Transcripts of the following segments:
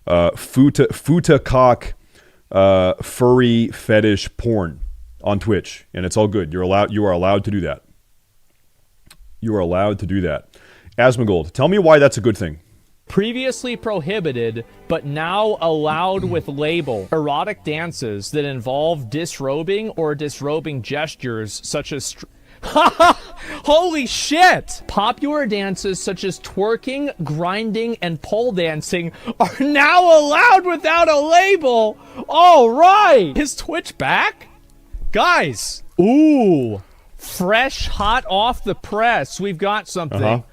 futa-cock furry fetish porn on Twitch, and it's all good. You are allowed to do that. You are allowed to do that. Asmongold, tell me why that's a good thing. Previously prohibited, but now allowed with label. Erotic dances that involve disrobing or disrobing gestures such as... Holy shit! Popular dances such as twerking, grinding, and pole dancing are now allowed without a label! Alright! Is Twitch back? Guys! Ooh! Fresh, hot off the press. We've got something.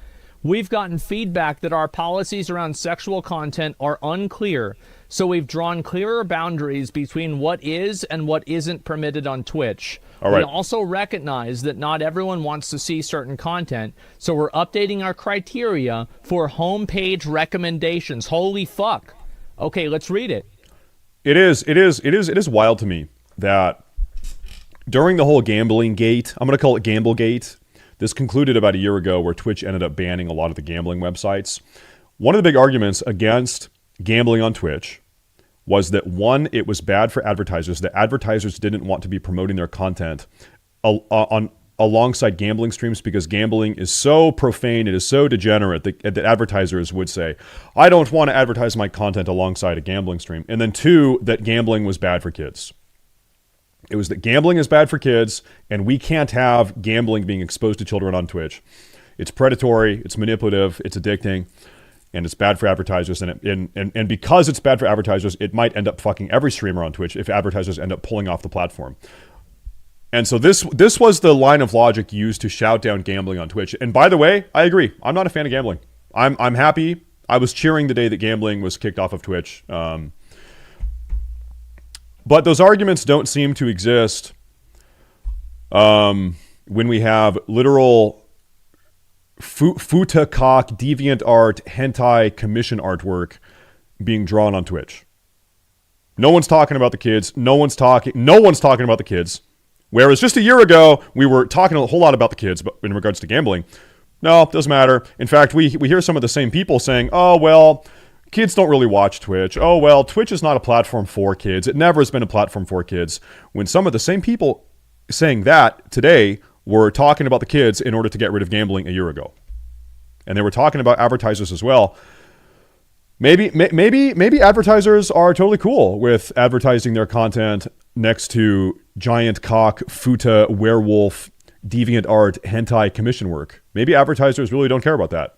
We've gotten feedback that our policies around sexual content are unclear, so we've drawn clearer boundaries between what is and what isn't permitted on Twitch. All right. We also recognize that not everyone wants to see certain content, so we're updating our criteria for homepage recommendations. Holy fuck. Okay, let's read it. It is wild to me that during the whole gambling gate, I'm going to call it Gamble Gate. This concluded about a year ago where Twitch ended up banning a lot of the gambling websites. One of the big arguments against gambling on Twitch was that, one, it was bad for advertisers. That advertisers didn't want to be promoting their content alongside gambling streams because gambling is so profane, it is so degenerate that advertisers would say, I don't want to advertise my content alongside a gambling stream. And then two, that gambling was bad for kids. It was that gambling is bad for kids, and we can't have gambling being exposed to children on Twitch. It's predatory, it's manipulative, it's addicting, and it's bad for advertisers. And because it's bad for advertisers, it might end up fucking every streamer on Twitch if advertisers end up pulling off the platform. And so this was the line of logic used to shout down gambling on Twitch. And by the way, I agree. I'm not a fan of gambling. I'm happy. I was cheering the day that gambling was kicked off of Twitch. But those arguments don't seem to exist when we have literal futa-cock, deviant art, hentai commission artwork being drawn on Twitch. No one's talking about the kids. No one's talking about the kids. Whereas just a year ago, we were talking a whole lot about the kids, but in regards to gambling, no, it doesn't matter. In fact, we hear some of the same people saying, oh, well, kids don't really watch Twitch. Oh, well, Twitch is not a platform for kids. It never has been a platform for kids. When some of the same people saying that today were talking about the kids in order to get rid of gambling a year ago. And they were talking about advertisers as well. Maybe advertisers are totally cool with advertising their content next to giant cock, futa, werewolf, deviant art, hentai commission work. Maybe advertisers really don't care about that.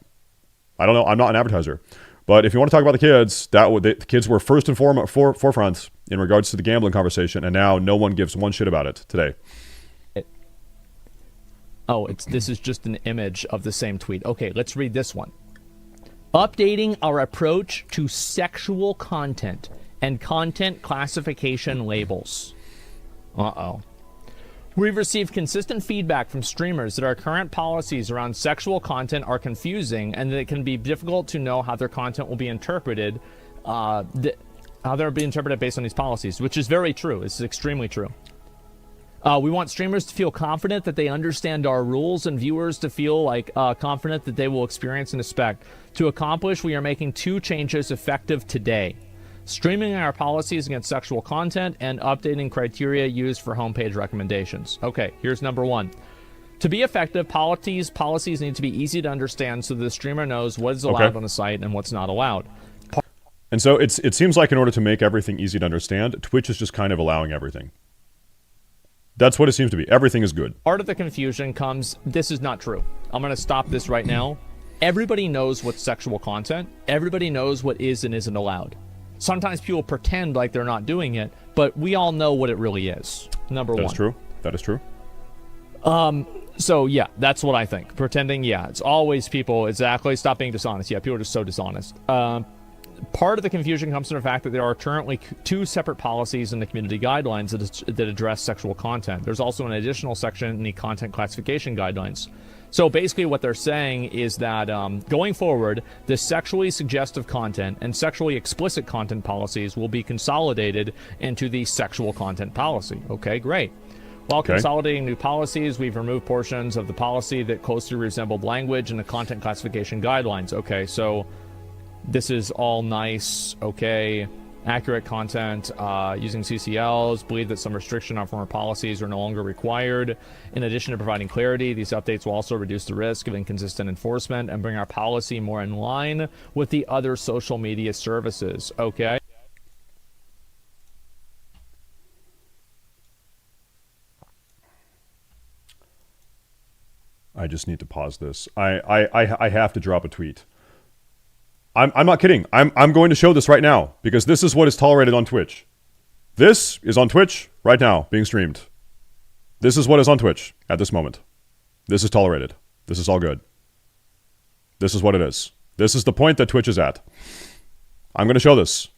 I don't know. I'm not an advertiser. But if you want to talk about the kids, the kids were first and forefront in regards to the gambling conversation, and now no one gives one shit about it today. This is just an image of the same tweet. Okay, let's read this one. Updating our approach to sexual content and content classification labels. We've received consistent feedback from streamers that our current policies around sexual content are confusing and that it can be difficult to know how their content will be interpreted, how they'll be interpreted based on these policies, which is very true. It's extremely true. We want streamers to feel confident that they understand our rules and viewers to feel like confident that they will experience and expect. To accomplish, we are making 2 changes effective today. Streaming our policies against sexual content and updating criteria used for homepage recommendations. Okay, here's number 1. To be effective, policies need to be easy to understand so the streamer knows what is allowed on the site and what's not allowed. And so it seems like in order to make everything easy to understand, Twitch is just kind of allowing everything. That's what it seems to be. Everything is good. Part of the confusion comes, this is not true. I'm going to stop this right now. Everybody knows what's sexual content. Everybody knows what is and isn't allowed. Sometimes people pretend like they're not doing it, but we all know what it really is. Number 1. That is true. That is true. So, yeah, that's what I think. Pretending, yeah, it's always people, exactly, stop being dishonest. Yeah, people are just so dishonest. Part of the confusion comes from the fact that there are currently 2 separate policies in the community guidelines that address sexual content. There's also an additional section in the content classification guidelines. So basically what they're saying is that going forward, the sexually suggestive content and sexually explicit content policies will be consolidated into the sexual content policy. Okay, great. While consolidating new policies, we've removed portions of the policy that closely resembled language in the content classification guidelines. Okay, so This is all nice, okay, accurate content using CCLs, believe that some restriction on former policies are no longer required. In addition to providing clarity, these updates will also reduce the risk of inconsistent enforcement and bring our policy more in line with the other social media services, okay? I just need to pause this. I have to drop a tweet. I'm not kidding. I'm going to show this right now because this is what is tolerated on Twitch. This is on Twitch right now being streamed. This is what is on Twitch at this moment. This is tolerated. This is all good. This is what it is. This is the point that Twitch is at. I'm going to show this.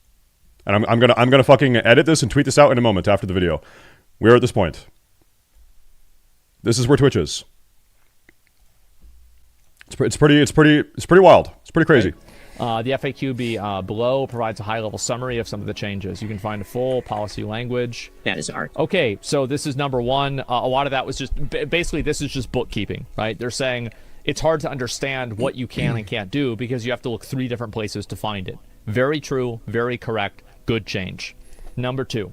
And I'm gonna fucking edit this and tweet this out in a moment after the video. We're at this point. This is where Twitch is. It's pretty wild. It's pretty crazy. The FAQ below provides a high-level summary of some of the changes. You can find a full policy language. That is art. Okay, so this is number one. A lot of that was just basically this is just bookkeeping, right? They're saying it's hard to understand what you can and can't do because you have to look 3 different places to find it. Very true, very correct, good change. Number 2.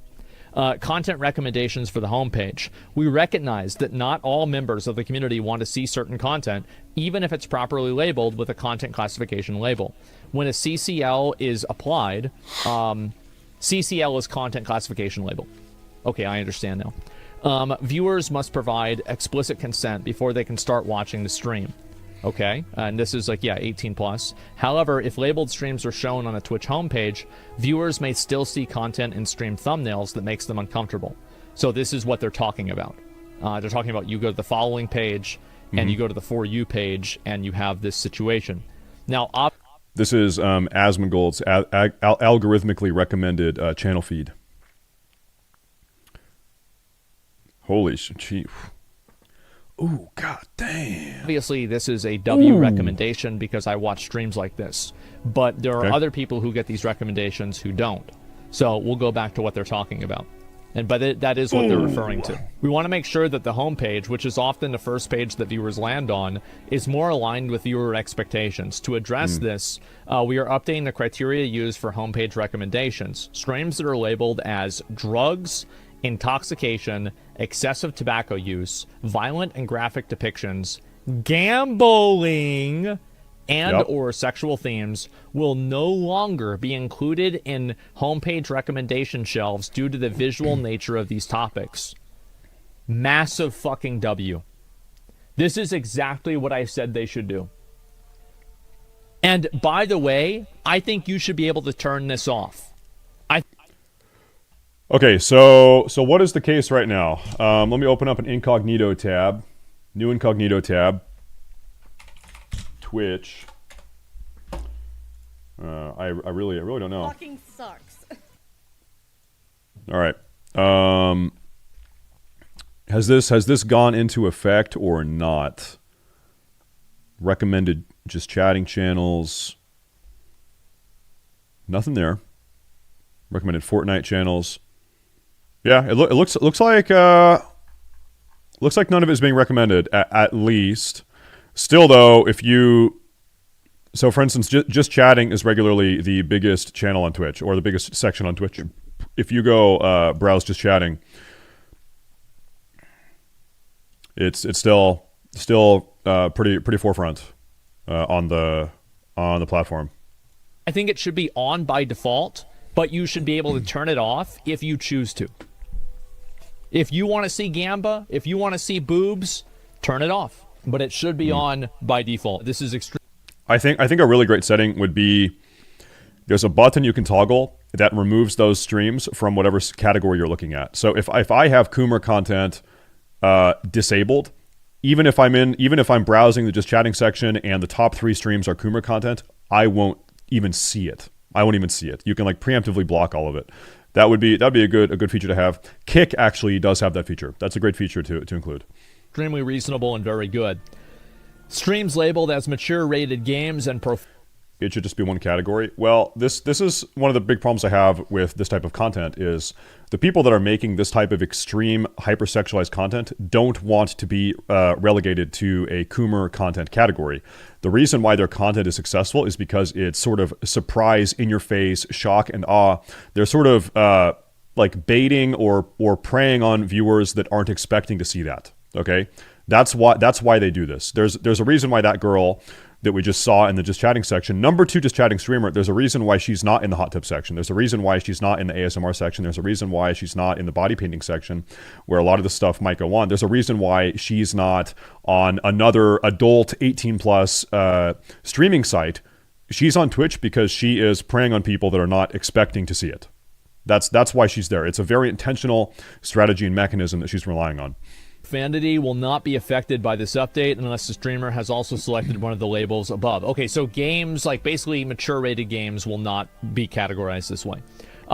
Content recommendations for the homepage. We recognize that not all members of the community want to see certain content, even if it's properly labeled with a content classification label. When a CCL is applied, CCL is content classification label. Okay, I understand now. Viewers must provide explicit consent before they can start watching the stream. Okay, and this is like, yeah, 18 plus. However, if labeled streams are shown on a Twitch homepage, viewers may still see content in stream thumbnails that makes them uncomfortable. So this is what they're talking about. They're talking about you go to the following page, and you go to the For You page, and you have this situation. Now, this is Asmongold's algorithmically recommended channel feed. Holy shit. Ooh, god damn. Obviously, this is a W recommendation because I watch streams like this. But there are other people who get these recommendations who don't. So we'll go back to what they're talking about. But that is what they're referring to. We want to make sure that the homepage, which is often the first page that viewers land on, is more aligned with viewer expectations. To address this, we are updating the criteria used for homepage recommendations. Streams that are labeled as drugs, intoxication, excessive tobacco use, violent and graphic depictions, gambling, and or sexual themes will no longer be included in homepage recommendation shelves due to the visual nature of these topics. Massive fucking W. This is exactly what I said they should do. And by the way, I think you should be able to turn this off. Okay, so what is the case right now? Let me open up an incognito tab. New incognito tab. Twitch. I really don't know. Fucking sucks. All right. Has this gone into effect or not? Recommended just chatting channels. Nothing there. Recommended Fortnite channels. Yeah, it looks like none of it is being recommended at least. Still though, so for instance, just chatting is regularly the biggest channel on Twitch or the biggest section on Twitch. If you go browse just chatting, it's still pretty forefront on the platform. I think it should be on by default, but you should be able to turn it off if you choose to. If you want to see Gamba, if you want to see boobs, turn it off. But it should be on by default. This is extreme. I think a really great setting would be there's a button you can toggle that removes those streams from whatever category you're looking at. So if I have Coomer content disabled, even if I'm browsing the just chatting section and the top 3 streams are Coomer content, I won't even see it. I won't even see it. You can like preemptively block all of it. That'd be a good feature to have. Kick actually does have that feature. That's a great feature to include. Extremely reasonable and very good. Streams labeled as mature rated games and it should just be one category. Well, this is one of the big problems I have with this type of content is the people that are making this type of extreme hypersexualized content don't want to be relegated to a Coomer content category. The reason why their content is successful is because it's sort of surprise, in your face, shock and awe. They're sort of like baiting or preying on viewers that aren't expecting to see that. Okay, that's why they do this. There's a reason why that girl that we just saw in the Just Chatting section, number 2 Just Chatting streamer, there's a reason why she's not in the hot tip section. There's a reason why she's not in the ASMR section. There's a reason why she's not in the body painting section, where a lot of the stuff might go on. There's a reason why she's not on another adult 18 plus streaming site. She's on Twitch because she is preying on people that are not expecting to see it. That's why she's there. It's a very intentional strategy and mechanism that she's relying on. Profanity will not be affected by this update unless the streamer has also selected one of the labels above. Okay, so games, like basically mature rated games, will not be categorized this way.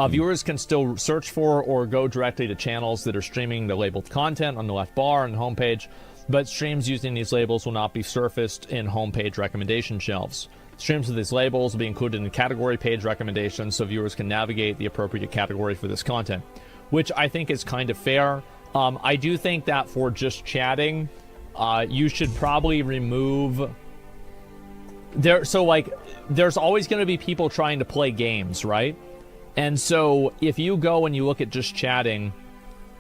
Viewers can still search for or go directly to channels that are streaming the labeled content on the left bar on the homepage, but streams using these labels will not be surfaced in homepage recommendation shelves. Streams with these labels will be included in category page recommendations so viewers can navigate the appropriate category for this content, which I think is kind of fair. I do think that for Just Chatting, you should probably remove there's always going to be people trying to play games, right? And so if you go and you look at Just Chatting,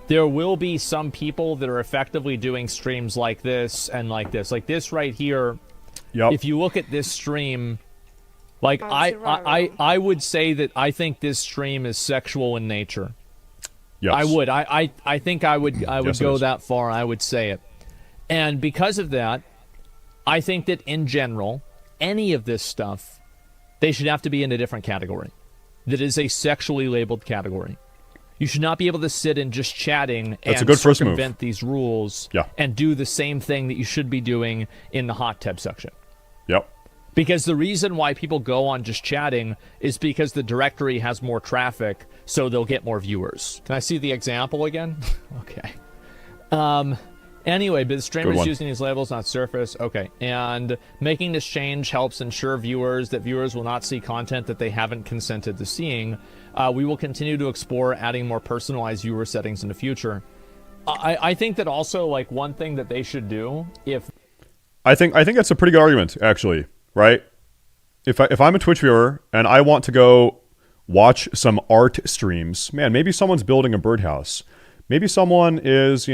there will be some people that are effectively doing streams like this and like this right here. Yep. If you look at this stream, like I would say that I think this stream is sexual in nature. Yes. I would. I think I would Yes, go that far. I would say it. And because of that, I think that in general, any of this stuff, they should have to be in a different category. That is a sexually labeled category. You should not be able to sit and Just Chatting That's and a good first circumvent move. these rules and do the same thing that you should be doing in the hot tub section. Yep. Because the reason why people go on Just Chatting is because the directory has more traffic, so they'll get more viewers. Can I see the example again? Okay. Anyway, but the streamers using these labels, not surface. Okay. And making this change helps ensure that viewers will not see content that they haven't consented to seeing. We will continue to explore adding more personalized viewer settings in the future. I think that also, like, one thing that they should do, if... I think that's a pretty good argument, actually, right? If I'm a Twitch viewer and I want to go watch some art streams, man, maybe someone's building a birdhouse. Maybe someone is,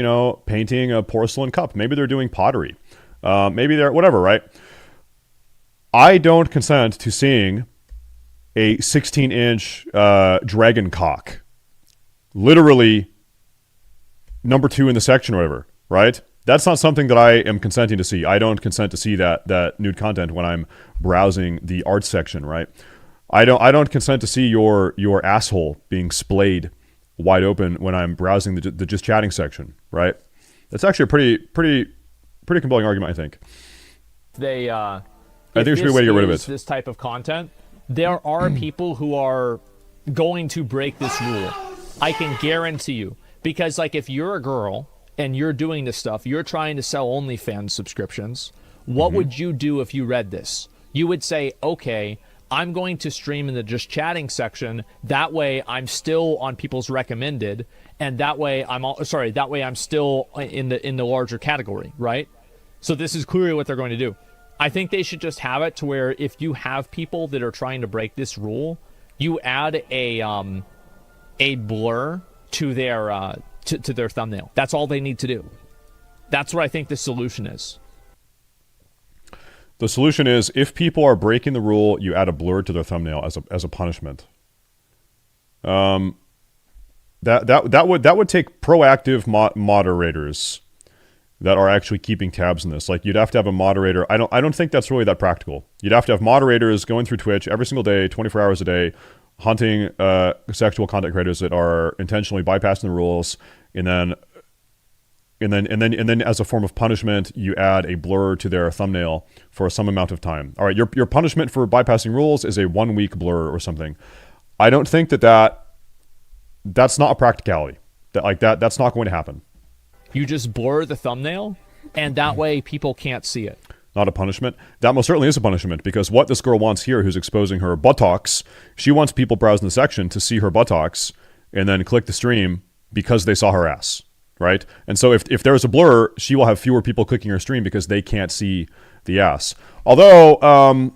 painting a porcelain cup. Maybe they're doing pottery. Maybe they're whatever, right? I don't consent to seeing a 16-inch dragon cock. Literally number 2 in the section or whatever, right? That's not something that I am consenting to see. I don't consent to see that nude content when I'm browsing the art section, right? I don't consent to see your asshole being splayed wide open when I'm browsing the Just Chatting section, right? That's actually a pretty compelling argument, I think. I think there should be a way to get rid of it. This type of content, there are people who are going to break this rule. I can guarantee you. Because, like, if you're a girl and you're doing this stuff, you're trying to sell OnlyFans subscriptions, what would you do if you read this? You would say, okay, I'm going to stream in the Just Chatting section. That way I'm still on people's recommended, and that way I'm still in the larger category, right? So this is clearly what they're going to do. I think they should just have it to where if you have people that are trying to break this rule, you add a blur to their to their thumbnail. That's all they need to do. That's what I think the solution is. The solution is, if people are breaking the rule, you add a blur to their thumbnail as a punishment. That would take proactive moderators that are actually keeping tabs on this. Like, you'd have to have a moderator. I don't think that's really that practical. You'd have to have moderators going through Twitch every single day, 24 hours a day, hunting sexual content creators that are intentionally bypassing the rules, and then as a form of punishment, you add a blur to their thumbnail for some amount of time. All right, your punishment for bypassing rules is a 1-week blur or something. I don't think that's not a practicality. That's not going to happen. You just blur the thumbnail, and that way people can't see it. not a punishment. That most certainly is a punishment, because what this girl wants here, who's exposing her buttocks, she wants people browsing the section to see her buttocks and then click the stream because they saw her ass, right? And so if there's a blur, she will have fewer people clicking her stream because they can't see the ass. Although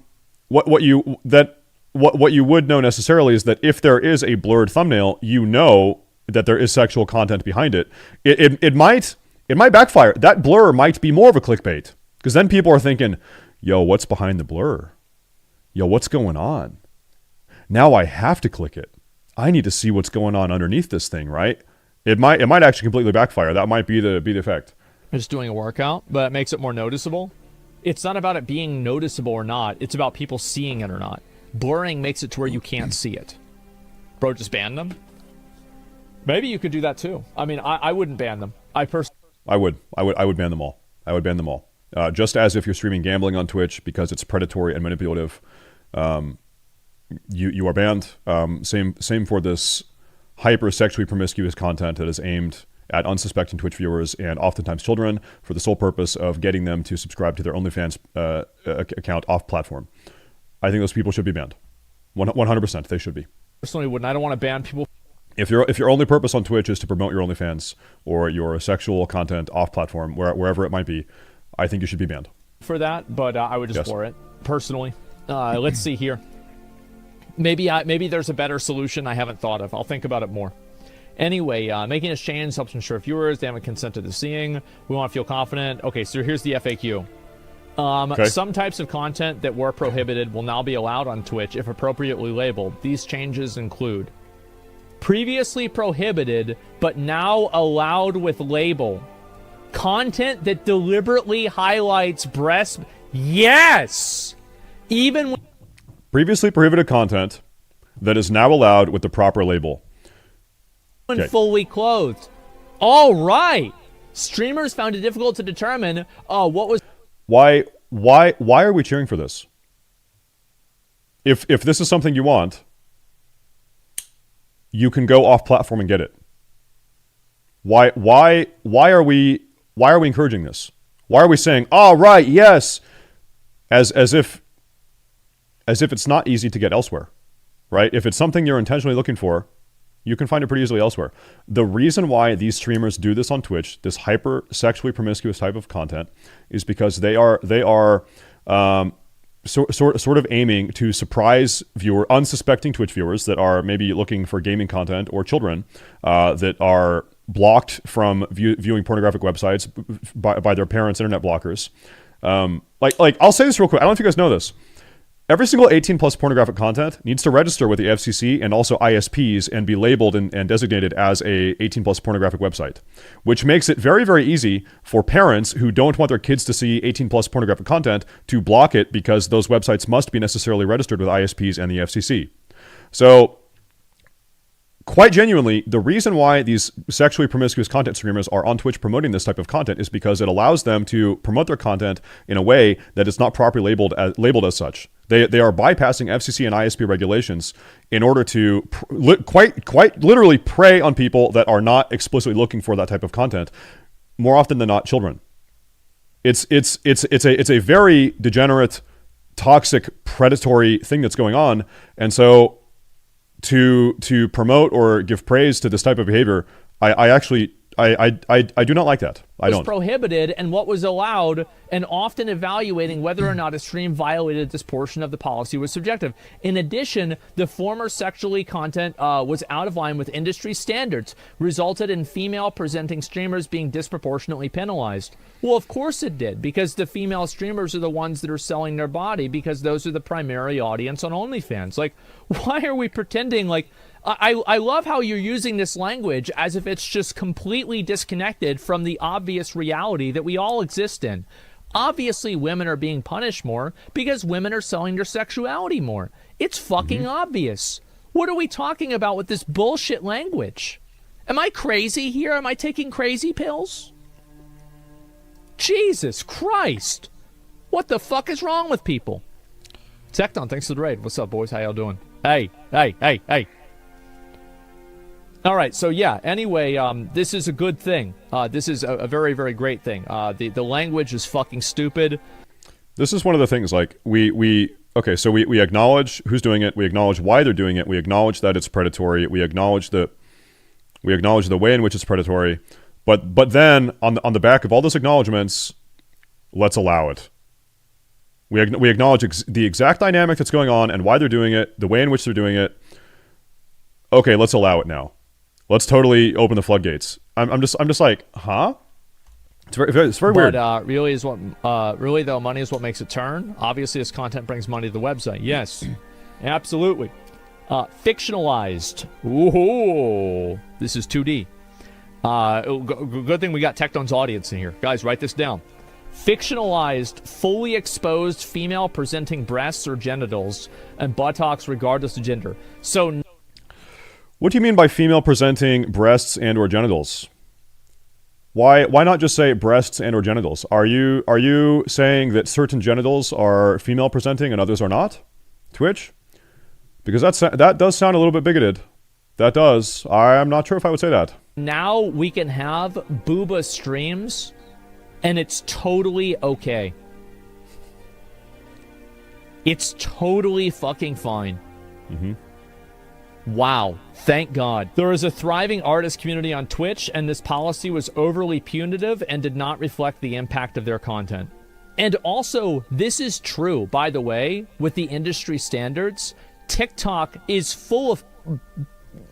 what you would know necessarily is that if there is a blurred thumbnail, you know that there is sexual content behind it. It might backfire. That blur might be more of a clickbait, because then people are thinking, yo, what's behind the blur? Yo, what's going on? Now I have to click it. I need to see what's going on underneath this thing, right? It might actually completely backfire. That might be the effect. Just doing a workout, but it makes it more noticeable. It's not about it being noticeable or not. It's about people seeing it or not. Blurring makes it to where you can't see it. Bro, just ban them? Maybe you could do that too. I mean, I wouldn't ban them. I would ban them all. I would ban them all. Just as if you're streaming gambling on Twitch because it's predatory and manipulative, you are banned. Same for this hyper sexually promiscuous content that is aimed at unsuspecting Twitch viewers and oftentimes children for the sole purpose of getting them to subscribe to their OnlyFans account off platform. I think those people should be banned. 100%, they should be. Personally wouldn't. I don't want to ban people. If your only purpose on Twitch is to promote your OnlyFans or your sexual content off platform, wherever it might be, I think you should be banned. For that, but I would just explore it personally. Let's see here. Maybe there's a better solution I haven't thought of. I'll think about it more. Anyway, making this change helps ensure viewers they haven't consented to seeing. We want to feel confident. Okay, so here's the FAQ. Some types of content that were prohibited will now be allowed on Twitch if appropriately labeled. These changes include previously prohibited but now allowed with label. Content that deliberately highlights breast. Yes! Even when previously prohibited content that is now allowed with the proper label. When fully clothed. All right. Streamers found it difficult to determine what was. Why are we cheering for this? If this is something you want, you can go off platform and get it. Why are we encouraging this? Why are we saying, "All right, yes," as if it's not easy to get elsewhere, right? If it's something you're intentionally looking for, you can find it pretty easily elsewhere. The reason why these streamers do this on Twitch, this hyper sexually promiscuous type of content, is because they are sort of aiming to surprise unsuspecting Twitch viewers that are maybe looking for gaming content, or children that are blocked from viewing pornographic websites by their parents' internet blockers. Like I'll say this real quick. I don't know if you guys know this. Every single 18 plus pornographic content needs to register with the FCC and also ISPs and be labeled and designated as a 18 plus pornographic website, which makes it very, very easy for parents who don't want their kids to see 18 plus pornographic content to block it, because those websites must be necessarily registered with ISPs and the FCC. So quite genuinely, the reason why these sexually promiscuous content streamers are on Twitch promoting this type of content is because it allows them to promote their content in a way that is not properly labeled as such. They are bypassing FCC and ISP regulations in order to quite literally prey on people that are not explicitly looking for that type of content. More often than not, children. It's a very degenerate, toxic, predatory thing that's going on, and so to promote or give praise to this type of behavior, I do not like that. I don't. Was prohibited and what was allowed, and often evaluating whether or not a stream violated this portion of the policy was subjective. In addition, the former sexually content was out of line with industry standards, resulted in female presenting streamers being disproportionately penalized. Well, of course it did, because the female streamers are the ones that are selling their body, because those are the primary audience on OnlyFans. Like, why are we pretending like... I love how you're using this language as if it's just completely disconnected from the obvious reality that we all exist in. Obviously, women are being punished more because women are selling their sexuality more. It's fucking obvious. What are we talking about with this bullshit language? Am I crazy here? Am I taking crazy pills? Jesus Christ. What the fuck is wrong with people? Tecton, thanks for the raid. What's up, boys? How y'all doing? Hey. All right, so yeah, anyway, this is a good thing. This is a very, very great thing. The language is fucking stupid. This is one of the things, like, okay, so we acknowledge who's doing it, we acknowledge why they're doing it, we acknowledge that it's predatory, we acknowledge the way in which it's predatory, but then on the back of all those acknowledgments, let's allow it. We acknowledge the exact dynamic that's going on and why they're doing it, the way in which they're doing it. Okay, let's allow it now. Let's totally open the floodgates. I'm just like, huh? It's very weird. But really though, money is what makes it turn. Obviously, this content brings money to the website. Yes, absolutely. Fictionalized. Ooh, this is 2D. Good thing we got Tecton's audience in here. Guys, write this down. Fictionalized, fully exposed female presenting breasts or genitals and buttocks regardless of gender. So, what do you mean by female presenting breasts and or genitals? Why not just say breasts and or genitals? Are you saying that certain genitals are female presenting and others are not? Twitch? Because that does sound a little bit bigoted. That does. I'm not sure if I would say that. now we can have booba streams and it's totally okay. It's totally fucking fine. Mm-hmm. Wow. Thank God. There is a thriving artist community on Twitch, and this policy was overly punitive and did not reflect the impact of their content. And also, this is true, by the way, with the industry standards. TikTok is full of...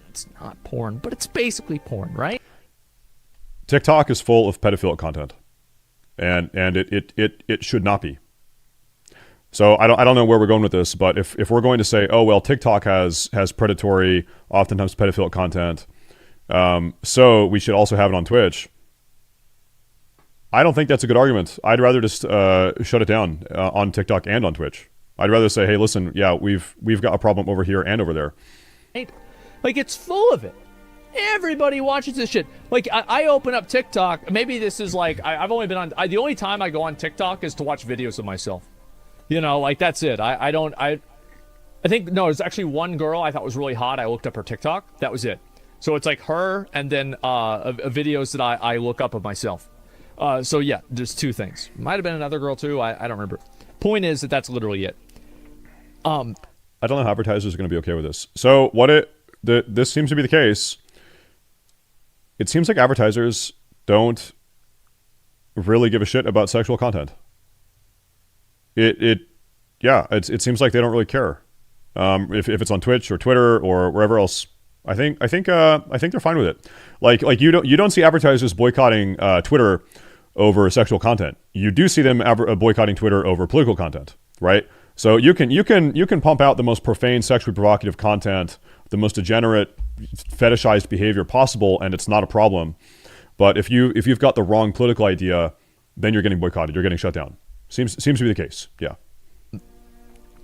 It's not porn, but it's basically porn, right? TikTok is full of pedophilic content. And it should not be. So I don't know where we're going with this, but if we're going to say, oh well, TikTok has predatory, oftentimes pedophilic content, so we should also have it on Twitch. I don't think that's a good argument. I'd rather just shut it down on TikTok and on Twitch. I'd rather say, hey, listen, yeah, we've got a problem over here and over there. Like, it's full of it. Everybody watches this shit. Like, I open up TikTok. Maybe this is like, I've only been on, the only time I go on TikTok is to watch videos of myself. You know, like, that's it. I think, no, there's actually one girl I thought was really hot. I looked up her TikTok. That was it. So it's like her and then videos that I look up of myself. So yeah, there's two things. Might have been another girl too. I don't remember. Point is that that's literally it. I don't know how advertisers are going to be okay with this. So this seems to be the case. It seems like advertisers don't really give a shit about sexual content. It seems like they don't really care. If it's on Twitch or Twitter or wherever else, I think they're fine with it. Like you don't see advertisers boycotting Twitter over sexual content. You do see them boycotting Twitter over political content, right? So you can pump out the most profane, sexually provocative content, the most degenerate, fetishized behavior possible, and it's not a problem. But if you've got the wrong political idea, then you're getting boycotted. You're getting shut down. Seems to be the case. Yeah.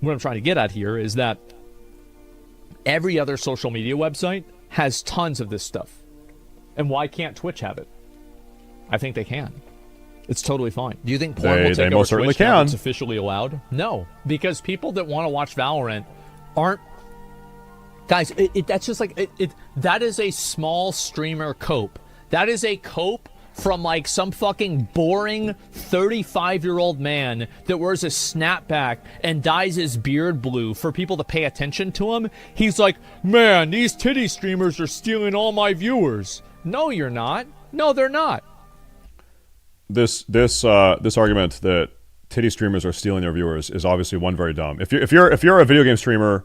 What I'm trying to get at here is that every other social media website has tons of this stuff. And why can't Twitch have it? I think they can. It's totally fine. Do you think porn will take over most certainly Twitch now can. it's officially allowed? No, because people that want to watch Valorant aren't. Guys, that's just like that is a small streamer cope. That is a cope from like some fucking boring 35-year-old man that wears a snapback and dyes his beard blue for people to pay attention to him. He's like, man, these titty streamers are stealing all my viewers. No, you're not. No, they're not. This argument that titty streamers are stealing their viewers is obviously one very dumb. If you're a video game streamer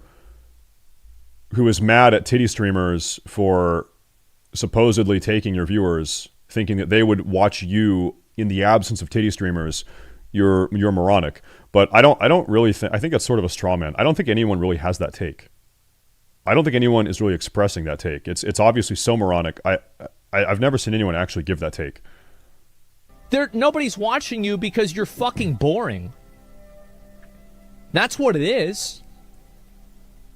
who is mad at titty streamers for supposedly taking your viewers, thinking that they would watch you in the absence of titty streamers, you're moronic. But I don't really think, I think that's sort of a straw man. I don't think anyone really has that take. I don't think anyone is really expressing that take. It's obviously so moronic. I've never seen anyone actually give that take. Nobody's watching you because you're fucking boring. That's what it is.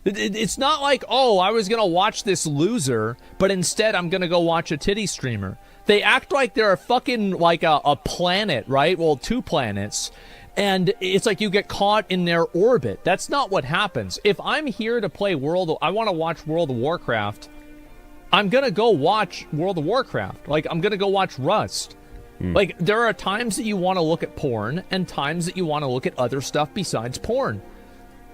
It's not like, oh, I was gonna watch this loser, but instead I'm gonna go watch a titty streamer. They act like they're a fucking, like a planet, right? Well, two planets. And it's like you get caught in their orbit. That's not what happens. If I'm here to play I want to watch World of Warcraft, I'm gonna go watch World of Warcraft. Like, I'm gonna go watch Rust. Like, there are times that you want to look at porn and times that you want to look at other stuff besides porn.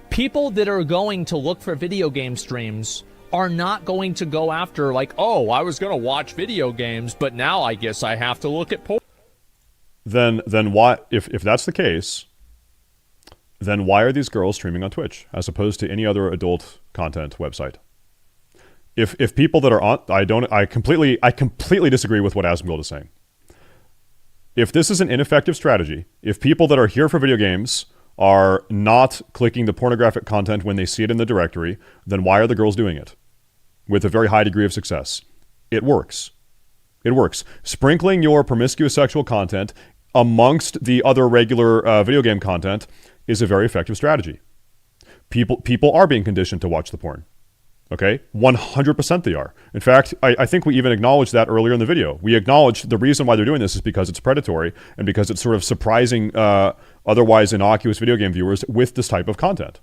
People that are going to look for video game streams are not going to go after, like, oh, I was going to watch video games, but now I guess I have to look at porn. Then why, if that's the case, then why are these girls streaming on Twitch as opposed to any other adult content website? If people that are on, I completely disagree with what Asmongold is saying. If this is an ineffective strategy, if people that are here for video games are not clicking the pornographic content when they see it in the directory, then why are the girls doing it? With a very high degree of success. It works. It works. Sprinkling your promiscuous sexual content amongst the other regular video game content is a very effective strategy. People are being conditioned to watch the porn. Okay? 100% they are. In fact, I think we even acknowledged that earlier in the video. We acknowledged the reason why they're doing this is because it's predatory and because it's sort of surprising otherwise innocuous video game viewers with this type of content.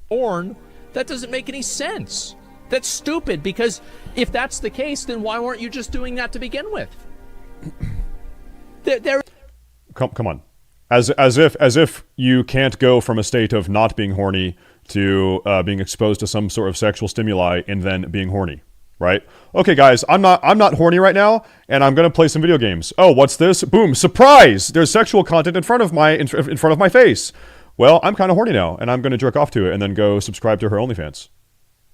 Porn, that doesn't make any sense. That's stupid, because if that's the case, then why weren't you just doing that to begin with? Come on. As if you can't go from a state of not being horny to being exposed to some sort of sexual stimuli and then being horny, right? Okay, guys, I'm not horny right now, and I'm gonna play some video games. Oh, what's this? Boom! Surprise! There's sexual content in front of my face. Well, I'm kind of horny now, and I'm gonna jerk off to it and then go subscribe to her OnlyFans.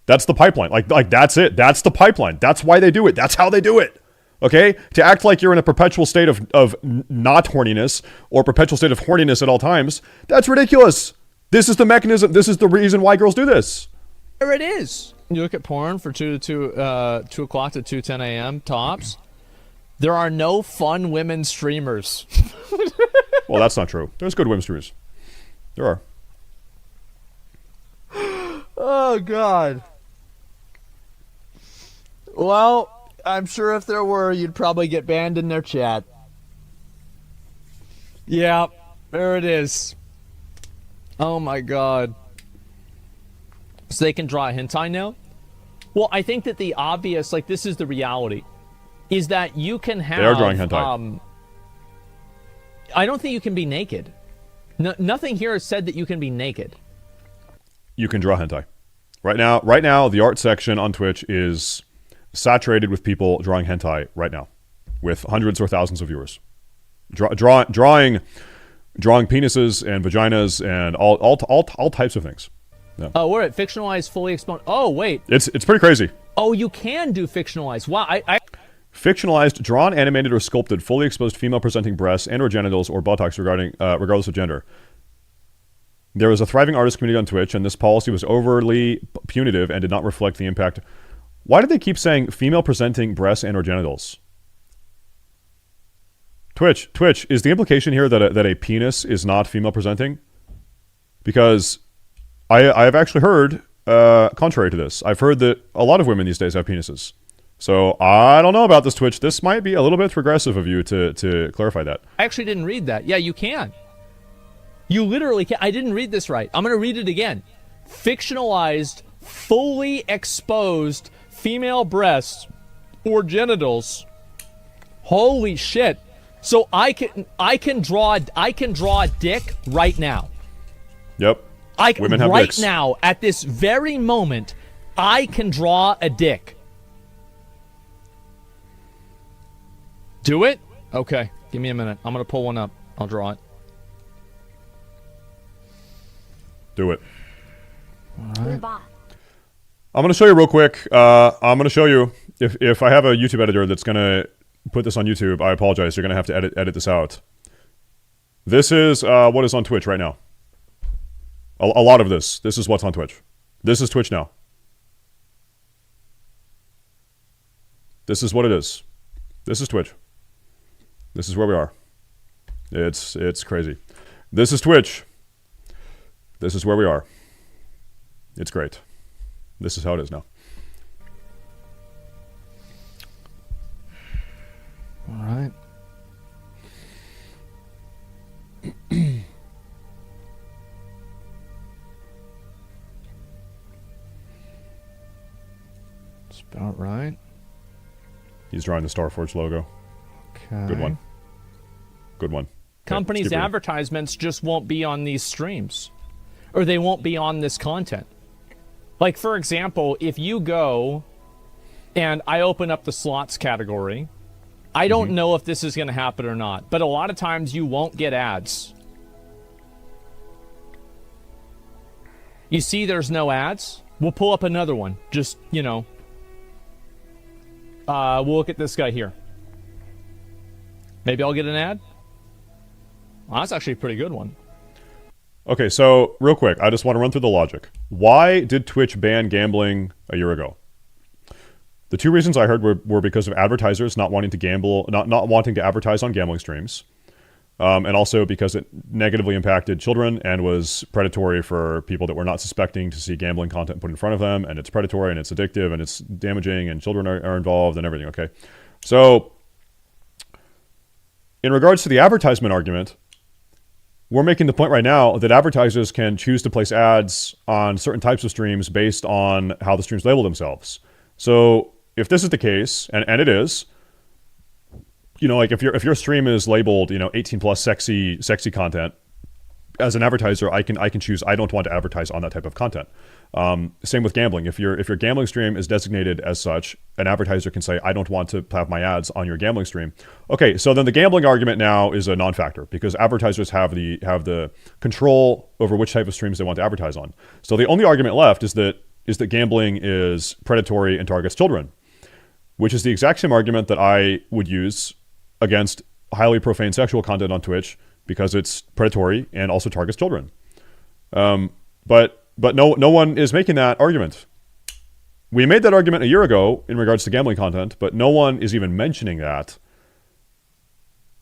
That's the pipeline. Like that's it. That's the pipeline. That's why they do it. That's how they do it. Okay? To act like you're in a perpetual state of not horniness or perpetual state of horniness at all times, that's ridiculous. This is the mechanism. This is the reason why girls do this. There it is. You look at porn for 2 o'clock to 2:10 a.m. tops. There are no fun women streamers. Well, that's not true. There's good women streamers. There are. Oh, God. Well, I'm sure if there were, you'd probably get banned in their chat. Yeah, there it is. Oh my God. So they can draw a hentai now? Well, I think that the obvious, like, this is the reality, is that you can have... They are drawing hentai. I don't think you can be naked. Nothing here has said that you can be naked. You can draw hentai. Right now, the art section on Twitch is saturated with people drawing hentai right now, with hundreds or thousands of viewers. Drawing penises and vaginas and all types of things. Yeah. Oh, we're at fictionalized, fully exposed. Oh, wait. It's pretty crazy. Oh, you can do fictionalized. Wow. Fictionalized, drawn, animated, or sculpted, fully exposed female-presenting breasts and/or genitals or buttocks regardless of gender. There is a thriving artist community on Twitch, and this policy was overly punitive and did not reflect the impact. Why do they keep saying female-presenting breasts and/or genitals? Twitch, is the implication here that a penis is not female-presenting? Because I have actually heard, contrary to this, I've heard that a lot of women these days have penises. So I don't know about this, Twitch. This might be a little bit regressive of you to clarify that. I actually didn't read that. Yeah, you can. You literally can. I didn't read this right. I'm going to read it again. Fictionalized, fully exposed female breasts or genitals. Holy shit. So I can draw a dick right now. Yep. Women have dicks. Right now, at this very moment, I can draw a dick. Do it? Okay. Give me a minute. I'm going to pull one up. I'll draw it. Do it. All right. I'm going to show you real quick. I'm going to show you, if I have a YouTube editor that's going to put this on YouTube, I apologize. You're going to have to edit this out. This is what is on Twitch right now. A lot of this. This is what's on Twitch. This is Twitch now. This is what it is. This is Twitch. This is where we are. It's crazy. This is Twitch. This is where we are. It's great. This is how it is now. All right. It's about right. He's drawing the Starforge logo. Okay. Good one. Good one. Companies' advertisements just won't be on these streams, or they won't be on this content. Like, for example, if you go and I open up the slots category, I don't know if this is going to happen or not, but a lot of times you won't get ads. You see there's no ads? We'll pull up another one. Just, you know, we'll look at this guy here. Maybe I'll get an ad? Well, that's actually a pretty good one. Okay, so real quick, I just want to run through the logic. Why did Twitch ban gambling a year ago? The two reasons I heard were because of advertisers not wanting to gamble, not wanting to advertise on gambling streams, and also because it negatively impacted children and was predatory for people that were not suspecting to see gambling content put in front of them, and it's predatory and it's addictive and it's damaging and children are involved and everything. Okay, so in regards to the advertisement argument, we're making the point right now that advertisers can choose to place ads on certain types of streams based on how the streams label themselves. So if this is the case, and it is, you know, like if your stream is labeled, you know, 18 plus sexy content, as an advertiser, I can choose I don't want to advertise on that type of content. Same with gambling. If your gambling stream is designated as such, an advertiser can say I don't want to have my ads on your gambling stream. Okay, so then the gambling argument now is a non-factor because advertisers have the control over which type of streams they want to advertise on. So the only argument left is that gambling is predatory and targets children, which is the exact same argument that I would use against highly profane sexual content on Twitch because it's predatory and also targets children. But no one is making that argument. We made that argument a year ago in regards to gambling content, but no one is even mentioning that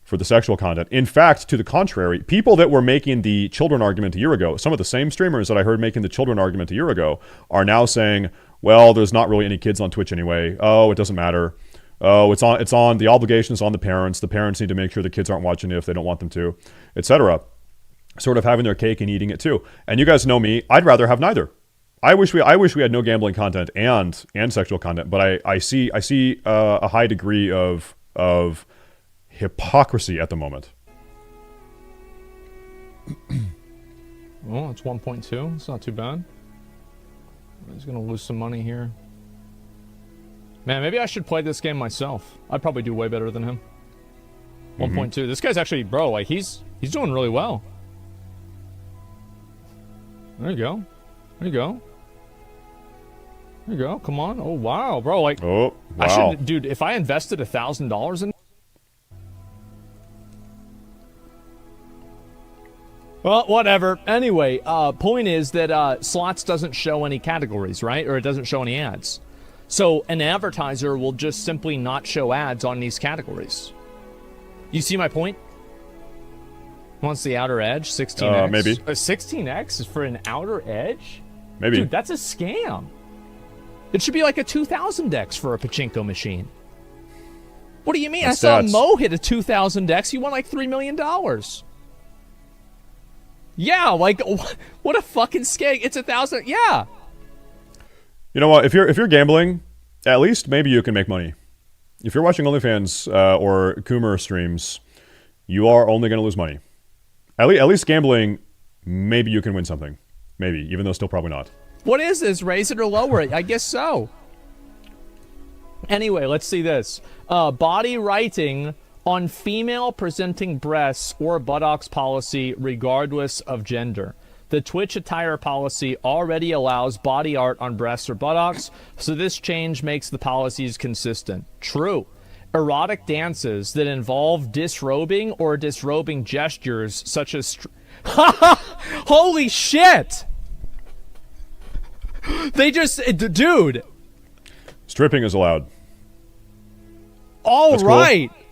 for the sexual content. In fact, to the contrary, people that were making the children argument a year ago, some of the same streamers that I heard making the children argument a year ago are now saying, well, there's not really any kids on Twitch anyway. Oh, it doesn't matter. Oh, it's on the obligations on the parents. The parents need to make sure the kids aren't watching it if they don't want them to, etc. Sort of having their cake and eating it too. And you guys know me, I'd rather have neither. I wish we had no gambling content and sexual content, but I see a high degree of hypocrisy at the moment. Well, it's 1.2. It's not too bad. He's gonna lose some money here. Man, maybe I should play this game myself. I'd probably do way better than him. 1.2. This guy's actually, bro, like he's doing really well. There you go. There you go. There you go. Come on. Oh wow, bro. Like, oh wow, I should, dude. If I invested $1,000 in. Well, whatever. Anyway, point is that slots doesn't show any categories, right? Or it doesn't show any ads. So an advertiser will just simply not show ads on these categories. You see my point? Wants the outer edge, 16x. Maybe. 16x is for an outer edge? Maybe. Dude, that's a scam. It should be like a 2000x for a pachinko machine. What do you mean? That's I saw stats. Mo hit a 2000x. He won like $3 million. Yeah, like, what a fucking scam. It's 1,000. Yeah. You know what? If you're gambling, at least maybe you can make money. If you're watching OnlyFans or Coomer streams, you are only going to lose money. At least gambling, maybe you can win something. Maybe, even though still probably not. What is this? Raise it or lower it? I guess so. Anyway, let's see this. Body writing on female presenting breasts or buttocks policy regardless of gender. The Twitch attire policy already allows body art on breasts or buttocks, so this change makes the policies consistent. True. Erotic dances that involve disrobing or disrobing gestures such as... Holy shit! They just... Dude! Stripping is allowed. All That's right! Cool.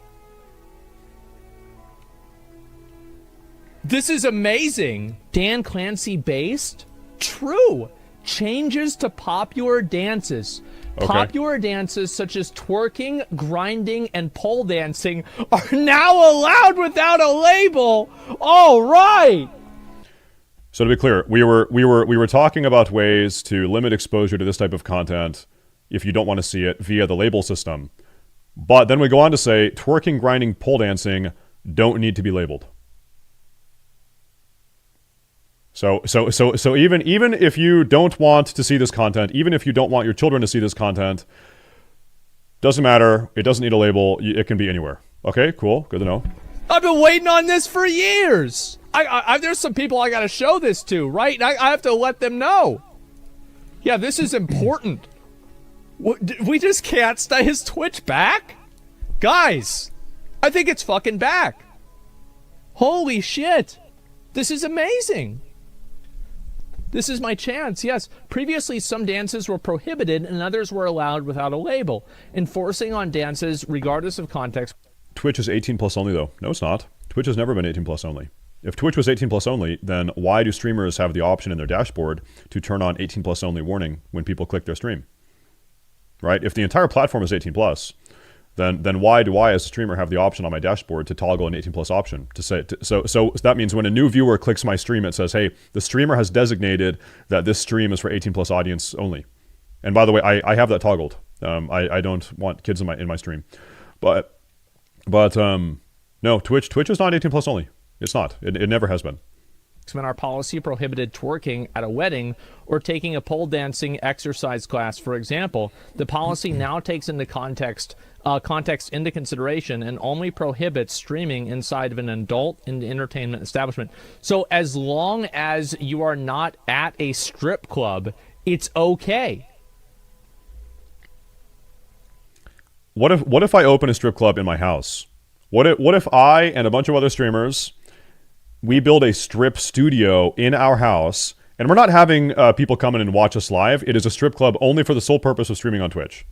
This is amazing. Dan Clancy based? True. Changes to popular dances. Okay. Popular dances such as twerking, grinding, and pole dancing are now allowed without a label. All right. So to be clear, we were talking about ways to limit exposure to this type of content if you don't want to see it via the label system. But then we go on to say twerking, grinding, pole dancing don't need to be labeled. So even if you don't want to see this content, even if you don't want your children to see this content, doesn't matter. It doesn't need a label. It can be anywhere. Okay, cool. Good to know. I've been waiting on this for years. There's some people I got to show this to, right? I have to let them know. Yeah, this is important. We just can't stay his Twitch back? Guys, I think it's fucking back. Holy shit. This is amazing. This is my chance, yes. Previously, some dances were prohibited and others were allowed without a label, enforcing on dances regardless of context. Twitch is 18 plus only, though. No, it's not. Twitch has never been 18 plus only. If Twitch was 18 plus only, then why do streamers have the option in their dashboard to turn on 18 plus only warning when people click their stream? Right? If the entire platform is 18 plus, then why do I, as a streamer, have the option on my dashboard to toggle an 18 plus option to say so that means when a new viewer clicks my stream, it says, hey, the streamer has designated that this stream is for 18 plus audience only. And by the way, I have that toggled. I don't want kids in my stream, but no, Twitch is not 18 plus only. It's not. It never has been. When our policy prohibited twerking at a wedding or taking a pole dancing exercise class, for example, the policy now takes into context into consideration and only prohibits streaming inside of an adult and entertainment establishment. So as long as you are not at a strip club, it's okay. What if I open a strip club in my house? What if I and a bunch of other streamers, we build a strip studio in our house, and we're not having people come in and watch us live. It is a strip club only for the sole purpose of streaming on Twitch.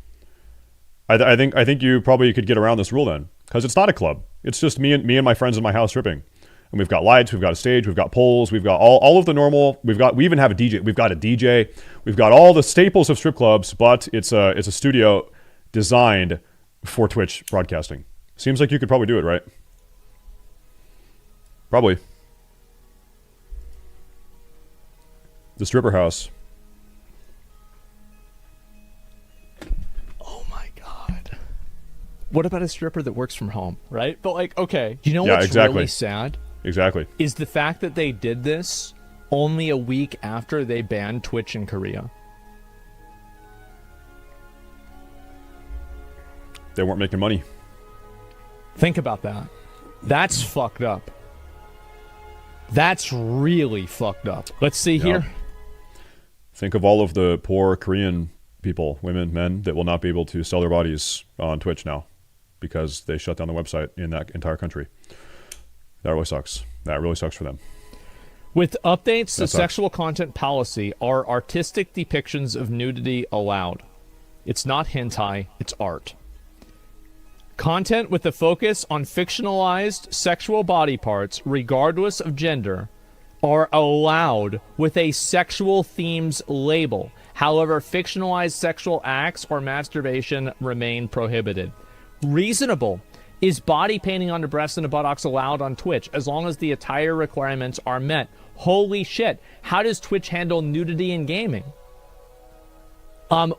I think you probably could get around this rule then, because it's not a club. It's just me and my friends in my house stripping, and we've got lights, we've got a stage, we've got poles, we've got all of the normal. We even have a DJ. We've got a DJ. We've got all the staples of strip clubs, but it's a studio designed for Twitch broadcasting. Seems like you could probably do it, right? Probably. The stripper house. Oh my god. What about a stripper that works from home, right? But like, okay, you know what's really sad? Exactly. Is the fact that they did this only a week after they banned Twitch in Korea. They weren't making money. Think about that. That's fucked up. That's really fucked up. Let's see here. Think of all of the poor Korean people, women, men, that will not be able to sell their bodies on Twitch now because they shut down the website in that entire country. That really sucks. That really sucks for them. With updates to sexual content policy, are artistic depictions of nudity allowed? It's not hentai, it's art. Content with a focus on fictionalized sexual body parts, regardless of gender, are allowed with a sexual themes label. However, fictionalized sexual acts or masturbation remain prohibited. Reasonable. Is body painting on the breasts and the buttocks allowed on Twitch as long as the attire requirements are met? Holy shit. How does Twitch handle nudity in gaming?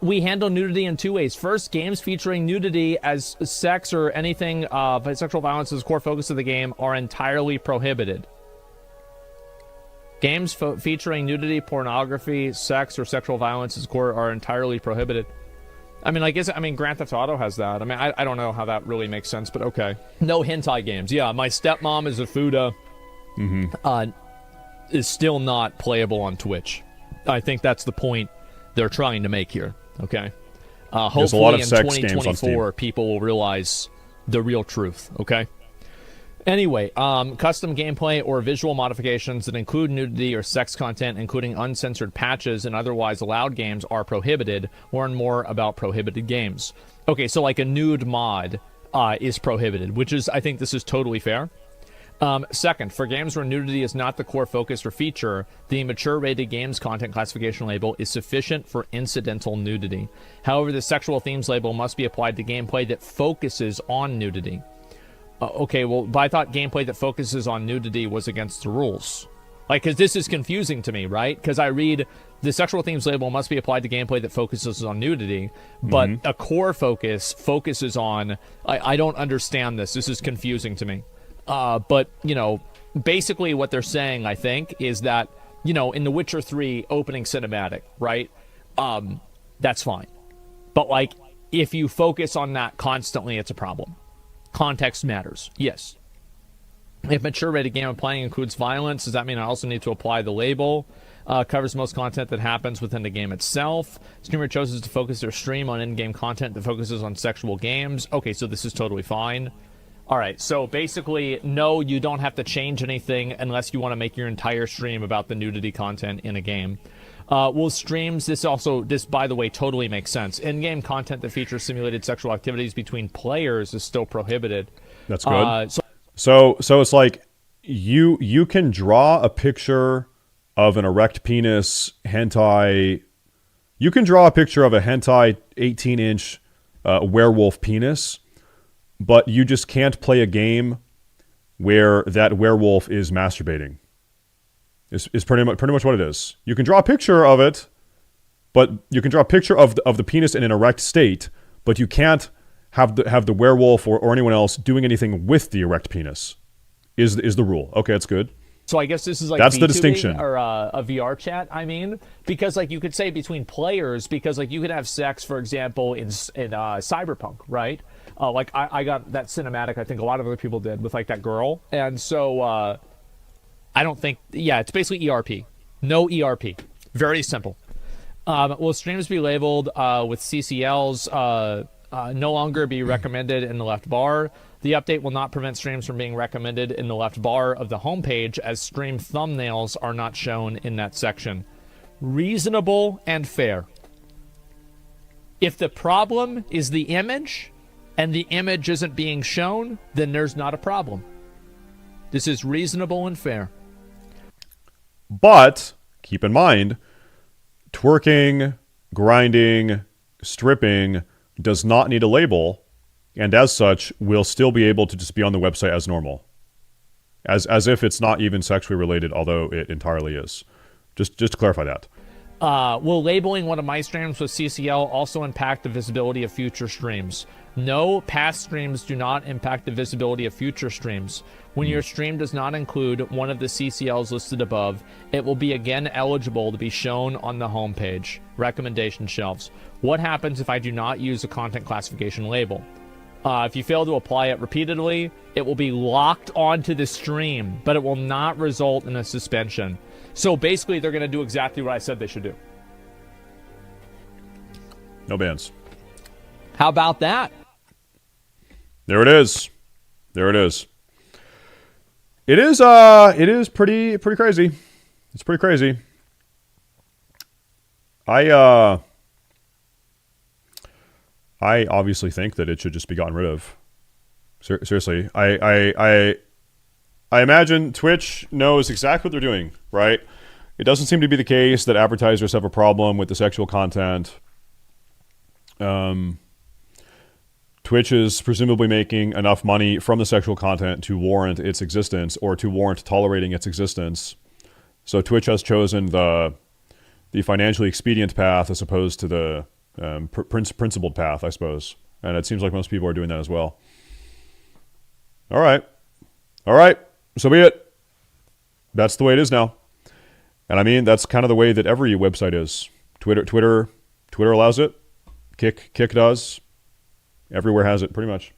We handle nudity in two ways. First, games featuring nudity as sex or anything sexual violence as core focus of the game are entirely prohibited. Games featuring nudity, pornography, sex, or sexual violence as core are entirely prohibited. I mean, Grand Theft Auto has that. I mean, I don't know how that really makes sense, but okay. No hentai games. Yeah, my stepmom is a Fuda. Is still not playable on Twitch. I think that's the point they're trying to make here. Okay. Hopefully in 2024, people will realize the real truth. Okay. Anyway, custom gameplay or visual modifications that include nudity or sex content, including uncensored patches and otherwise allowed games, are prohibited. Learn more about prohibited games. Okay, so like a nude mod is prohibited, which is, I think this is totally fair. Second, for games where nudity is not the core focus or feature, the mature rated games content classification label is sufficient for incidental nudity. However, the sexual themes label must be applied to gameplay that focuses on nudity. Okay, well, but I thought gameplay that focuses on nudity was against the rules. Like, because this is confusing to me, right? Because I read the sexual themes label must be applied to gameplay that focuses on nudity, but a core focus focuses on... I don't understand this. This is confusing to me. But, basically what they're saying, I think, is that, in The Witcher 3 opening cinematic, right? That's fine. But, like, if you focus on that constantly, it's a problem. Context matters. Yes. If mature rated game I'm playing includes violence, does that mean I also need to apply the label? Covers most content that happens within the game itself. Streamer chooses to focus their stream on in-game content that focuses on sexual games. Okay, so this is totally fine. All right, so basically, no, you don't have to change anything unless you want to make your entire stream about the nudity content in a game. Will streams, this, by the way, totally makes sense. In-game content that features simulated sexual activities between players is still prohibited. That's good. So it's like you can draw a picture of an erect penis hentai. You can draw a picture of a hentai 18-inch werewolf penis, but you just can't play a game where that werewolf is masturbating. Is pretty much what it is. You can draw a picture of it, but you can draw a picture of the penis in an erect state, but you can't have the werewolf or anyone else doing anything with the erect penis. Is the rule? Okay, that's good. So I guess this is like that's the distinction, or a VR chat. I mean, because like you could say between players, because like you could have sex, for example, in Cyberpunk, right? Like I got that cinematic. I think a lot of other people did with like that girl, and so I don't think. Yeah, it's basically ERP. No ERP. Very simple. Will streams be labeled with CCLs? No longer be recommended in the left bar. The update will not prevent streams from being recommended in the left bar of the homepage, as stream thumbnails are not shown in that section. Reasonable and fair. If the problem is the image, and the image isn't being shown, then there's not a problem. This is reasonable and fair. But keep in mind, twerking, grinding, stripping does not need a label, and as such will still be able to just be on the website as normal, as if it's not even sexually related, although it entirely is. Just to clarify that. Will labeling one of my streams with CCL also impact the visibility of future streams? No, past streams do not impact the visibility of future streams. When your stream does not include one of the CCLs listed above, it will be again eligible to be shown on the homepage. Recommendation shelves. What happens if I do not use a content classification label? If you fail to apply it repeatedly, it will be locked onto the stream, but it will not result in a suspension. So basically, they're going to do exactly what I said they should do. No bans. How about that? There it is. There it is. It is pretty crazy. It's pretty crazy. I obviously think that it should just be gotten rid of. Seriously, I imagine Twitch knows exactly what they're doing, right? It doesn't seem to be the case that advertisers have a problem with the sexual content. Twitch is presumably making enough money from the sexual content to warrant its existence, or to warrant tolerating its existence. So Twitch has chosen the financially expedient path as opposed to the principled path, I suppose. And it seems like most people are doing that as well. All right. So be it. That's the way it is now. And I mean, that's kind of the way that every website is. Twitter allows it. Kick does. Everywhere has it, pretty much.